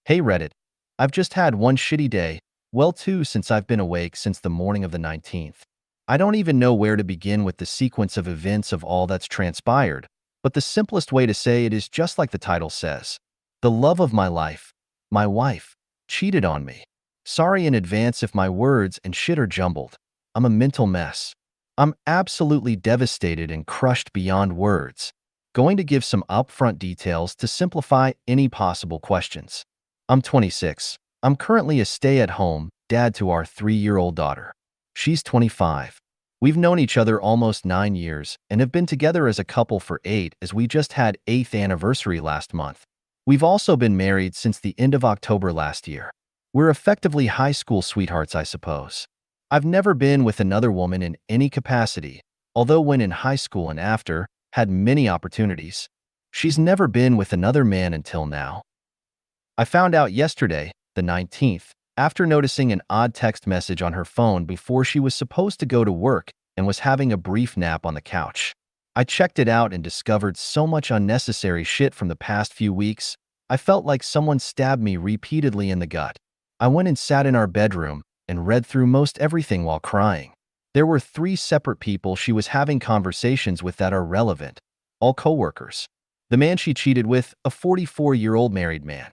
Hey Reddit, I've just had one shitty day, well two since I've been awake since the morning of the 19th. I don't even know where to begin with the sequence of events of all that's transpired, but the simplest way to say it is just like the title says. The love of my life, my wife, cheated on me. Sorry in advance if my words and shit are jumbled. I'm a mental mess. I'm absolutely devastated and crushed beyond words. Going to give some upfront details to simplify any possible questions. I'm 26. I'm currently a stay-at-home dad to our 3-year-old daughter. She's 25. We've known each other almost 9 years and have been together as a couple for 8 as we just had 8th anniversary last month. We've also been married since the end of October last year. We're effectively high school sweethearts, I suppose. I've never been with another woman in any capacity, although when in high school and after, had many opportunities. She's never been with another man until now. I found out yesterday, the 19th, after noticing an odd text message on her phone before she was supposed to go to work and was having a brief nap on the couch. I checked it out and discovered so much unnecessary shit from the past few weeks. I felt like someone stabbed me repeatedly in the gut. I went and sat in our bedroom and read through most everything while crying. There were 3 separate people she was having conversations with that are relevant, all coworkers. The man she cheated with, a 44-year-old married man.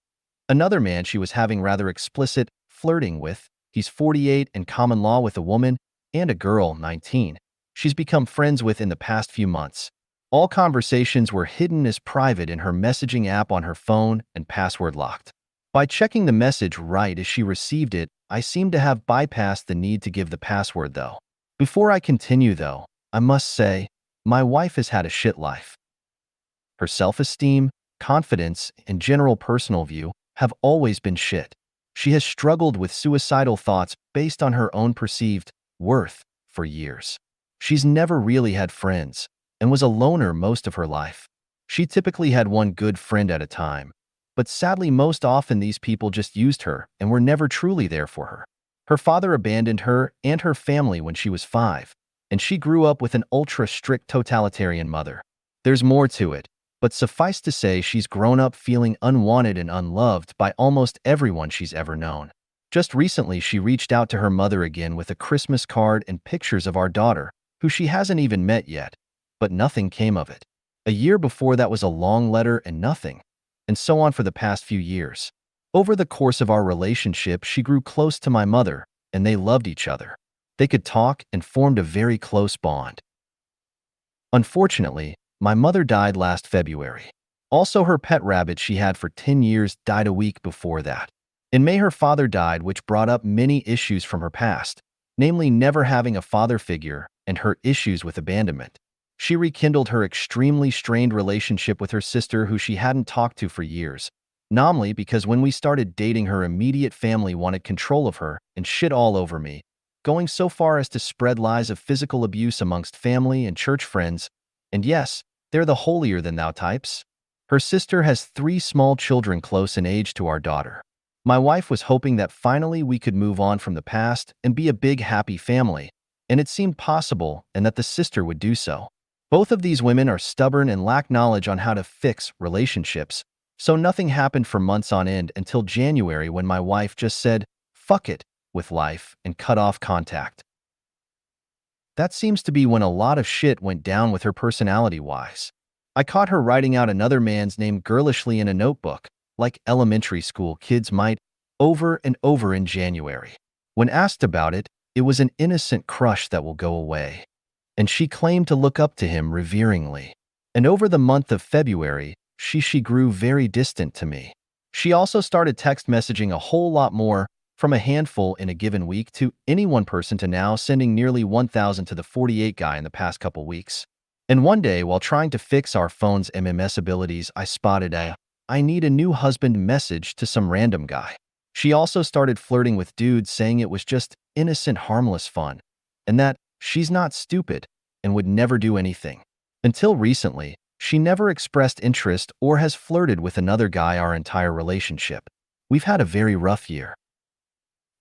Another man she was having rather explicit flirting with, he's 48 and common law with a woman, and a girl, 19, she's become friends with in the past few months. All conversations were hidden as private in her messaging app on her phone and password locked. By checking the message right as she received it, I seem to have bypassed the need to give the password though. Before I continue though, I must say, my wife has had a shit life. Her self-esteem, confidence, and general personal view have always been shit. She has struggled with suicidal thoughts based on her own perceived worth for years. She's never really had friends and was a loner most of her life. She typically had one good friend at a time, but sadly most often these people just used her and were never truly there for her. Her father abandoned her and her family when she was 5, and she grew up with an ultra-strict totalitarian mother. There's more to it, but suffice to say she's grown up feeling unwanted and unloved by almost everyone she's ever known. Just recently, she reached out to her mother again with a Christmas card and pictures of our daughter, who she hasn't even met yet, but nothing came of it. A year before that was a long letter and nothing, and so on for the past few years. Over the course of our relationship, she grew close to my mother, and they loved each other. They could talk and formed a very close bond. Unfortunately, my mother died last February. Also, her pet rabbit she had for 10 years died a week before that. In May, her father died, which brought up many issues from her past, namely never having a father figure and her issues with abandonment. She rekindled her extremely strained relationship with her sister, who she hadn't talked to for years, namely because when we started dating, her immediate family wanted control of her and shit all over me, going so far as to spread lies of physical abuse amongst family and church friends. And yes, they're the holier-than-thou types. Her sister has 3 small children close in age to our daughter. My wife was hoping that finally we could move on from the past and be a big happy family, and it seemed possible and that the sister would do so. Both of these women are stubborn and lack knowledge on how to fix relationships, so nothing happened for months on end until January, when my wife just said, "Fuck it," with life and cut off contact. That seems to be when a lot of shit went down with her personality-wise. I caught her writing out another man's name girlishly in a notebook, like elementary school kids might, over and over in January. When asked about it, it was an innocent crush that will go away. And she claimed to look up to him reveringly. And over the month of February, she grew very distant to me. She also started text messaging a whole lot more, from a handful in a given week to any one person to now sending nearly 1,000 to the 48 guy in the past couple weeks. And one day, while trying to fix our phone's MMS abilities, I spotted a "I need a new husband" message to some random guy. She also started flirting with dudes, saying it was just innocent, harmless fun, and that she's not stupid and would never do anything. Until recently, she never expressed interest or has flirted with another guy our entire relationship. We've had a very rough year.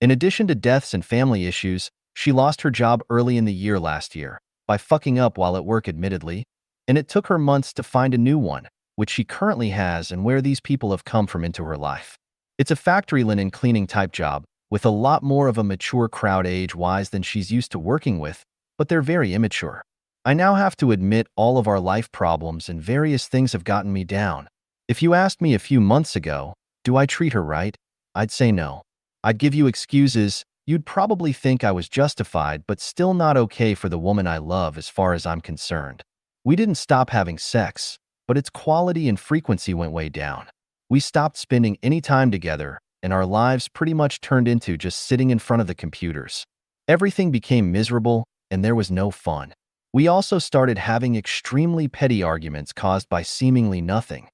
In addition to deaths and family issues, she lost her job early in the year last year, by fucking up while at work admittedly, and it took her months to find a new one, which she currently has, and where these people have come from into her life. It's a factory linen cleaning type job, with a lot more of a mature crowd age-wise than she's used to working with, but they're very immature. I now have to admit all of our life problems and various things have gotten me down. If you asked me a few months ago, do I treat her right? I'd say no. I'd give you excuses. You'd probably think I was justified, but still not okay for the woman I love as far as I'm concerned. We didn't stop having sex, but its quality and frequency went way down. We stopped spending any time together, and our lives pretty much turned into just sitting in front of the computers. Everything became miserable, and there was no fun. We also started having extremely petty arguments caused by seemingly nothing.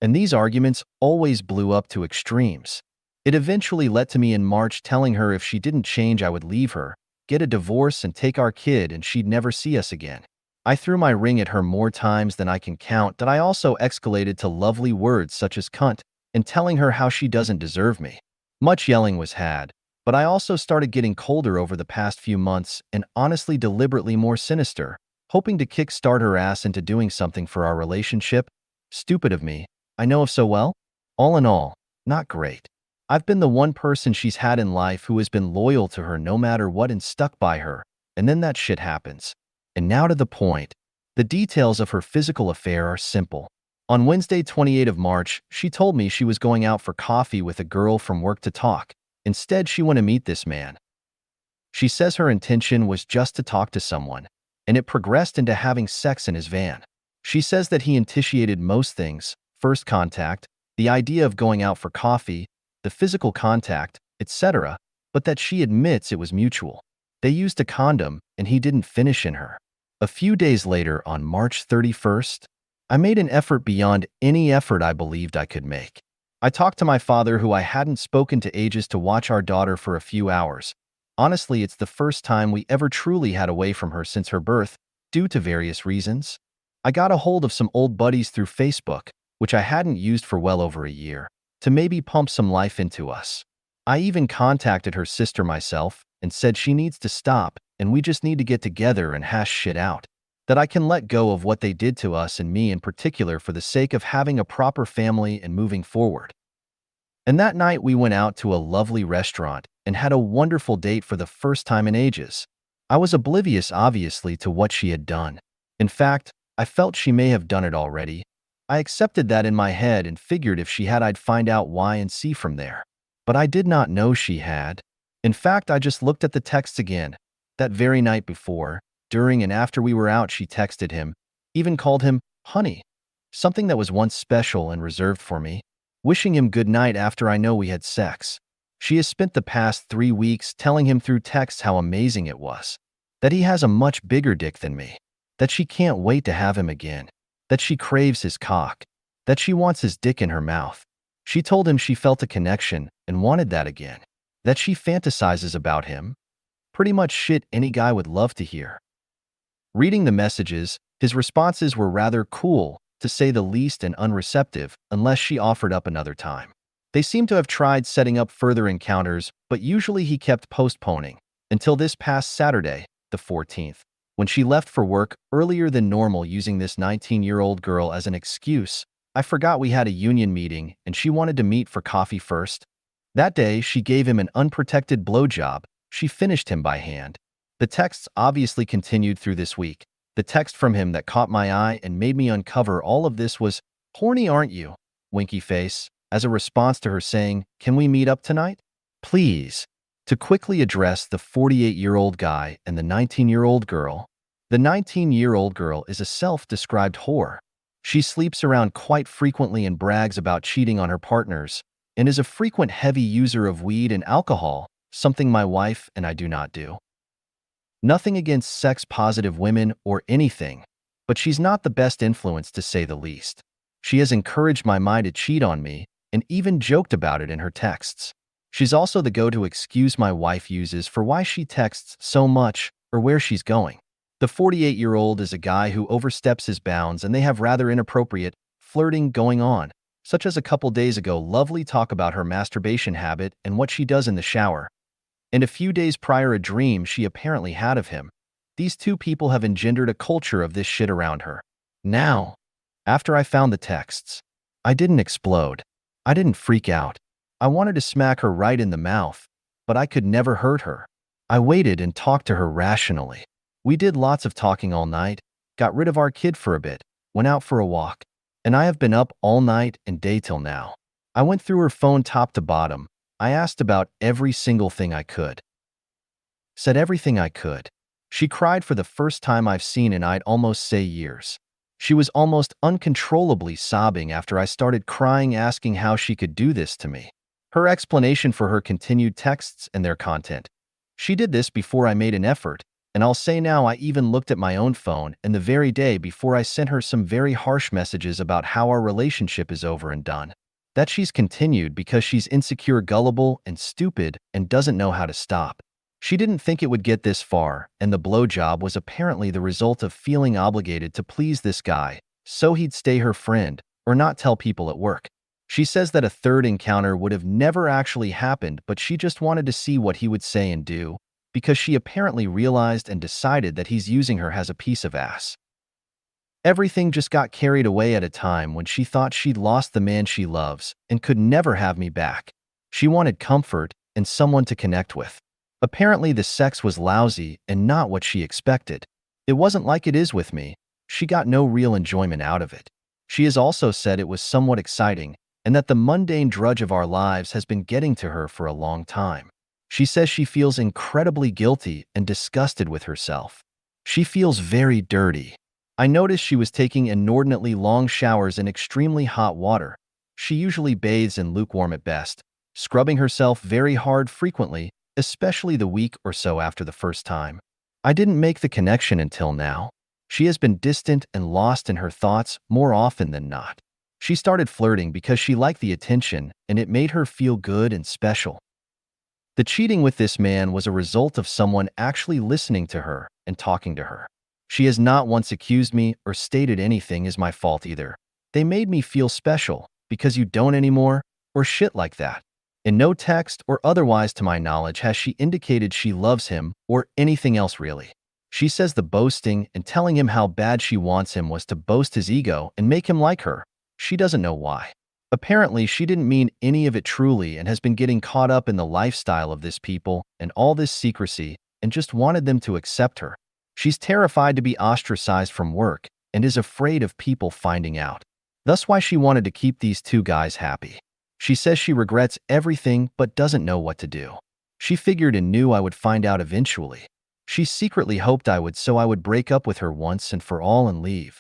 And these arguments always blew up to extremes. It eventually led to me in March telling her if she didn't change I would leave her, get a divorce and take our kid and she'd never see us again. I threw my ring at her more times than I can count that I also escalated to lovely words such as cunt and telling her how she doesn't deserve me. Much yelling was had, but I also started getting colder over the past few months and honestly deliberately more sinister, hoping to kickstart her ass into doing something for our relationship. Stupid of me, I know if so well. All in all, not great. I've been the one person she's had in life who has been loyal to her no matter what and stuck by her, and then that shit happens. And now to the point. The details of her physical affair are simple. On Wednesday, 28th of March, she told me she was going out for coffee with a girl from work to talk. Instead, she went to meet this man. She says her intention was just to talk to someone, and it progressed into having sex in his van. She says that he initiated most things, first contact, the idea of going out for coffee, the physical contact, etc., but that she admits it was mutual. They used a condom, and he didn't finish in her. A few days later, on March 31st, I made an effort beyond any effort I believed I could make. I talked to my father, who I hadn't spoken to ages, to watch our daughter for a few hours. Honestly, it's the first time we ever truly had away from her since her birth, due to various reasons. I got a hold of some old buddies through Facebook, which I hadn't used for well over a year, to maybe pump some life into us. I even contacted her sister myself and said she needs to stop and we just need to get together and hash shit out. That I can let go of what they did to us and me in particular for the sake of having a proper family and moving forward. And that night we went out to a lovely restaurant and had a wonderful date for the first time in ages. I was oblivious, obviously, to what she had done. In fact, I felt she may have done it already. I accepted that in my head and figured if she had, I'd find out why and see from there. But I did not know she had. In fact, I just looked at the texts again. That very night before, during and after we were out, she texted him, even called him honey, something that was once special and reserved for me, wishing him good night after I know we had sex. She has spent the past 3 weeks telling him through text how amazing it was, that he has a much bigger dick than me, that she can't wait to have him again, that she craves his cock, that she wants his dick in her mouth. She told him she felt a connection and wanted that again, that she fantasizes about him. Pretty much shit any guy would love to hear. Reading the messages, his responses were rather cool, to say the least, and unreceptive, unless she offered up another time. They seem to have tried setting up further encounters, but usually he kept postponing, until this past Saturday, the 14th, when she left for work earlier than normal using this 19-year-old girl as an excuse. I forgot we had a union meeting and she wanted to meet for coffee first. That day, she gave him an unprotected blowjob. She finished him by hand. The texts obviously continued through this week. The text from him that caught my eye and made me uncover all of this was, "Horny, aren't you? Winky face," as a response to her saying, "Can we meet up tonight? Please." To quickly address the 48-year-old guy and the 19-year-old girl. The 19-year-old girl is a self-described whore. She sleeps around quite frequently and brags about cheating on her partners, and is a frequent heavy user of weed and alcohol, something my wife and I do not do. Nothing against sex-positive women or anything, but she's not the best influence to say the least. She has encouraged my mind to cheat on me and even joked about it in her texts. She's also the go-to excuse my wife uses for why she texts so much or where she's going. The 48-year-old is a guy who oversteps his bounds and they have rather inappropriate flirting going on, such as a couple days ago lovely talk about her masturbation habit and what she does in the shower. And a few days prior a dream she apparently had of him. These two people have engendered a culture of this shit around her. Now, after I found the texts, I didn't explode. I didn't freak out. I wanted to smack her right in the mouth, but I could never hurt her. I waited and talked to her rationally. We did lots of talking all night, got rid of our kid for a bit, went out for a walk, and I have been up all night and day till now. I went through her phone top to bottom. I asked about every single thing I could. Said everything I could. She cried for the first time I've seen in I'd almost say years. She was almost uncontrollably sobbing after I started crying asking how she could do this to me. Her explanation for her continued texts and their content. She did this before I made an effort, and I'll say now I even looked at my own phone and the very day before I sent her some very harsh messages about how our relationship is over and done. That she's continued because she's insecure, gullible, and stupid and doesn't know how to stop. She didn't think it would get this far, and the blowjob was apparently the result of feeling obligated to please this guy, so he'd stay her friend or not tell people at work. She says that a third encounter would have never actually happened, but she just wanted to see what he would say and do, because she apparently realized and decided that he's using her as a piece of ass. Everything just got carried away at a time when she thought she'd lost the man she loves and could never have me back. She wanted comfort and someone to connect with. Apparently the sex was lousy and not what she expected. It wasn't like it is with me. She got no real enjoyment out of it. She has also said it was somewhat exciting and that the mundane drudge of our lives has been getting to her for a long time. She says she feels incredibly guilty and disgusted with herself. She feels very dirty. I noticed she was taking inordinately long showers in extremely hot water. She usually bathes in lukewarm at best, scrubbing herself very hard frequently, especially the week or so after the first time. I didn't make the connection until now. She has been distant and lost in her thoughts more often than not. She started flirting because she liked the attention and it made her feel good and special. The cheating with this man was a result of someone actually listening to her and talking to her. She has not once accused me or stated anything is my fault either. They made me feel special because you don't anymore or shit like that. In no text or otherwise to my knowledge has she indicated she loves him or anything else really. She says the boasting and telling him how bad she wants him was to boast his ego and make him like her. She doesn't know why. Apparently, she didn't mean any of it truly and has been getting caught up in the lifestyle of this people and all this secrecy and just wanted them to accept her. She's terrified to be ostracized from work and is afraid of people finding out. That's why she wanted to keep these two guys happy. She says she regrets everything but doesn't know what to do. She figured and knew I would find out eventually. She secretly hoped I would, so I would break up with her once and for all and leave.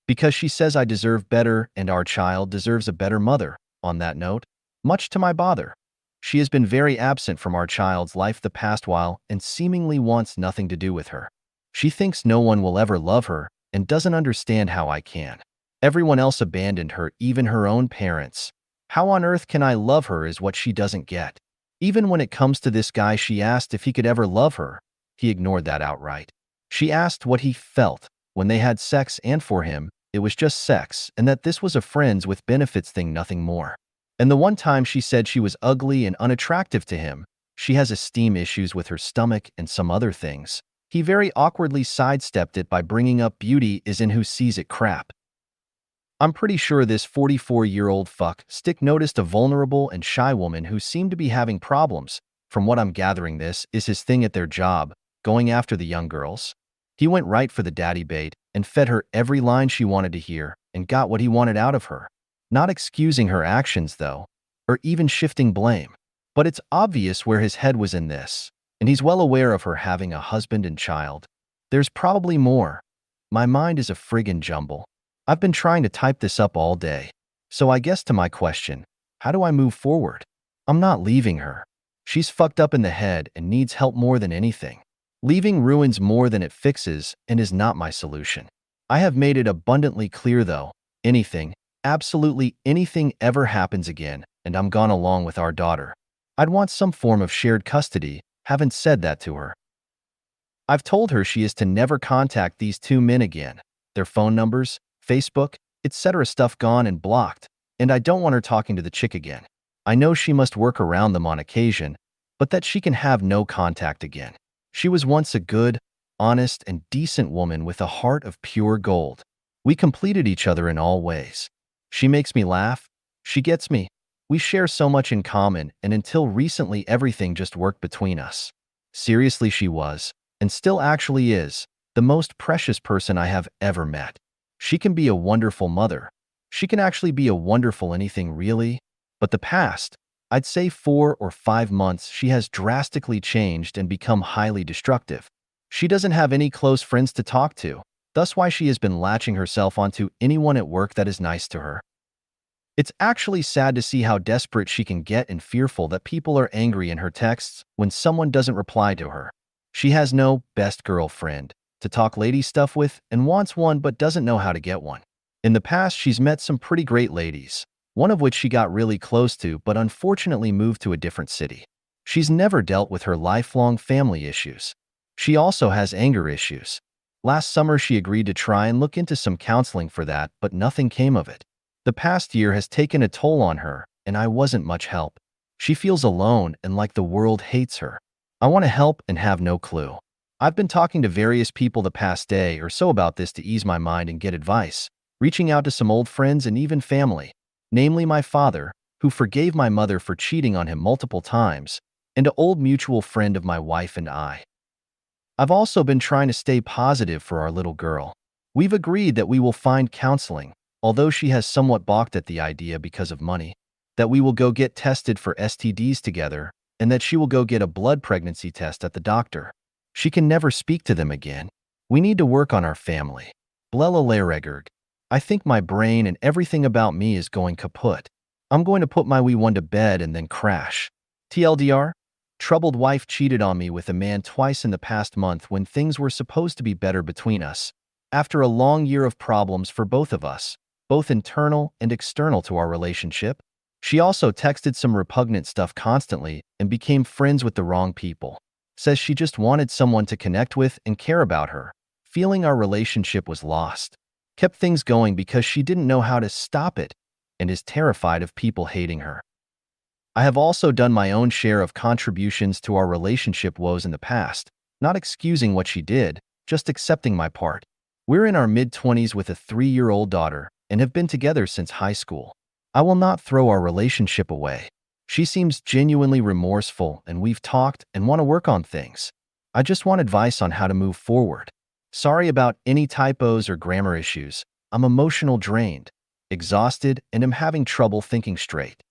Because she says I deserve better and our child deserves a better mother. On that note, much to my bother, she has been very absent from our child's life the past while and seemingly wants nothing to do with her. She thinks no one will ever love her and doesn't understand how I can. Everyone else abandoned her, even her own parents. How on earth can I love her is what she doesn't get. Even when it comes to this guy, she asked if he could ever love her. He ignored that outright. She asked what he felt when they had sex, and for him, it was just sex and that this was a friends with benefits thing, nothing more. And the one time she said she was ugly and unattractive to him, she has esteem issues with her stomach and some other things. He very awkwardly sidestepped it by bringing up beauty is in who sees it crap. I'm pretty sure this 44-year-old fuck stick noticed a vulnerable and shy woman who seemed to be having problems. From what I'm gathering, this is his thing at their job, going after the young girls. He went right for the daddy bait and fed her every line she wanted to hear and got what he wanted out of her. Not excusing her actions, though, or even shifting blame. But it's obvious where his head was in this, and he's well aware of her having a husband and child. There's probably more. My mind is a friggin' jumble. I've been trying to type this up all day. So I guess to my question, how do I move forward? I'm not leaving her. She's fucked up in the head and needs help more than anything. Leaving ruins more than it fixes and is not my solution. I have made it abundantly clear though, anything, absolutely anything ever happens again, and I'm gone along with our daughter, I'd want some form of shared custody, haven't said that to her. I've told her she is to never contact these two men again, their phone numbers, Facebook, etc. stuff gone and blocked, and I don't want her talking to the chick again. I know she must work around them on occasion, but that she can have no contact again. She was once a good, honest, and decent woman with a heart of pure gold. We completed each other in all ways. She makes me laugh. She gets me. We share so much in common, and until recently, everything just worked between us. Seriously, she was, and still actually is, the most precious person I have ever met. She can be a wonderful mother. She can actually be a wonderful anything, really. But the past, I'd say 4 or 5 months, she has drastically changed and become highly destructive. She doesn't have any close friends to talk to, thus why she has been latching herself onto anyone at work that is nice to her. It's actually sad to see how desperate she can get and fearful that people are angry in her texts when someone doesn't reply to her. She has no best girlfriend to talk lady stuff with and wants one but doesn't know how to get one. In the past, she's met some pretty great ladies, one of which she got really close to but unfortunately moved to a different city. She's never dealt with her lifelong family issues. She also has anger issues. Last summer, she agreed to try and look into some counseling for that, but nothing came of it. The past year has taken a toll on her, and I wasn't much help. She feels alone and like the world hates her. I want to help and have no clue. I've been talking to various people the past day or so about this to ease my mind and get advice, reaching out to some old friends and even family, namely my father, who forgave my mother for cheating on him multiple times, and an old mutual friend of my wife and I. I've also been trying to stay positive for our little girl. We've agreed that we will find counseling, although she has somewhat balked at the idea because of money, that we will go get tested for STDs together, and that she will go get a blood pregnancy test at the doctor. She can never speak to them again. We need to work on our family. Blela Laregurg. I think my brain and everything about me is going kaput. I'm going to put my wee one to bed and then crash. TLDR? Troubled wife cheated on me with a man twice in the past month when things were supposed to be better between us. After a long year of problems for both of us, both internal and external to our relationship, she also texted some repugnant stuff constantly and became friends with the wrong people. Says she just wanted someone to connect with and care about her, feeling our relationship was lost. Kept things going because she didn't know how to stop it and is terrified of people hating her. I have also done my own share of contributions to our relationship woes in the past, not excusing what she did, just accepting my part. We're in our mid-20s with a 3-year-old daughter and have been together since high school. I will not throw our relationship away. She seems genuinely remorseful and we've talked and want to work on things. I just want advice on how to move forward. Sorry about any typos or grammar issues. I'm emotional drained, exhausted, and am having trouble thinking straight.